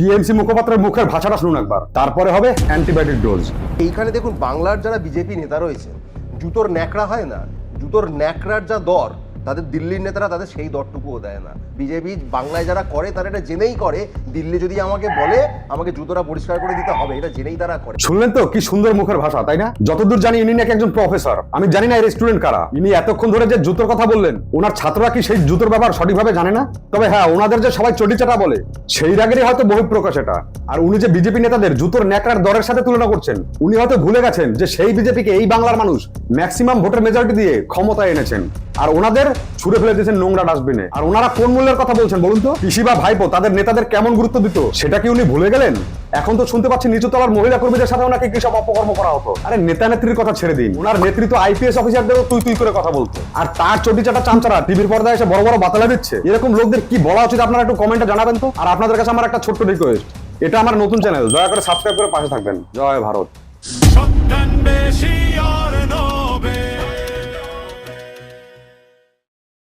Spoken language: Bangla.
টিএমসি মুখপাত্রের মুখের ভাষাটা শুনুন একবার, তারপরে হবে অ্যান্টিবায়োটিক ডোজ। এইখানে দেখুন বাংলার যারা বিজেপি নেতা রয়েছে, জুতোর ন্যাকড়া হয় না, জুতোর ন্যাকড়ার যা দর, তাদের দিল্লির নেতারা তাদের সেই দরটুকুও দেয় না। বিজেপি বাংলায় যারা করে তারা এটা জেনেই করে, দিল্লি যদি আমাকে বলে আমাকে জুতোটা পরিষ্কার করে দিতে হবে, এটা জেনেই তারা করে। শুনলেন তো কি সুন্দর মুখের ভাষা, তাই না? যতদূর জানি ইনি নাকি একজন প্রফেসর। আমি জানি না এর স্টুডেন্ট কারা। ইনি এতক্ষণ ধরে যে জুতোর কথা বললেন, ওনার ছাত্ররা কি সেই জুতোর ব্যাপার সঠিকভাবে জানে না? তবে হ্যাঁ, ওনাদের যে সবাই চটিচাটা বলে, সেই রাগেরই হয়তো বহিঃপ্রকাশ এটা। আর উনি যে বিজেপি নেতাদের জুতোর ন্যাকড়ার দরের সাথে তুলনা করছেন, উনি হয়তো ভুলে গেছেন যে সেই বিজেপিকে এই বাংলার মানুষ ম্যাক্সিমাম ভোটের মেজরিটি দিয়ে ক্ষমতায় এনেছেন, আর ওনাদের ছুড়ে ফেলে দিয়েছেন নোংরা ডাস্টবিনে। আর ওনারা কোন মূল্যের কথা বলছেন বলুন তো? পিসি বা ভাইপো তাদের নেতাদের কেমন গুরুত্ব দিত, সেটা কি উনি ভুলে গেলেন? এখন তো শুনতে পাচ্ছি নিচু তলার মহিলা কর্মীদের সাথে ওনাকে কি সব অপকর্ম করা হতো। আরে নেতা নেত্রীর কথা ছেড়ে দিন, ওনার নেতৃত্ব আইপিএস অফিসারদেরও তুই তুই করে কথা বলতো। আর তার চটিচাটা চামচারা টিভির পর্দায় এসে বড় বড় বাতালা দিচ্ছে। এরকম লোকদের কি বলা উচিত আপনারা একটু কমেন্টে জানাবেন তো। আর আপনাদের কাছে আমার একটা ছোট্ট রিকোয়েস্ট, এটা আমার নতুন চ্যানেল, দয়া করে সাবস্ক্রাইব করে পাশে থাকবেন। জয় ভারত।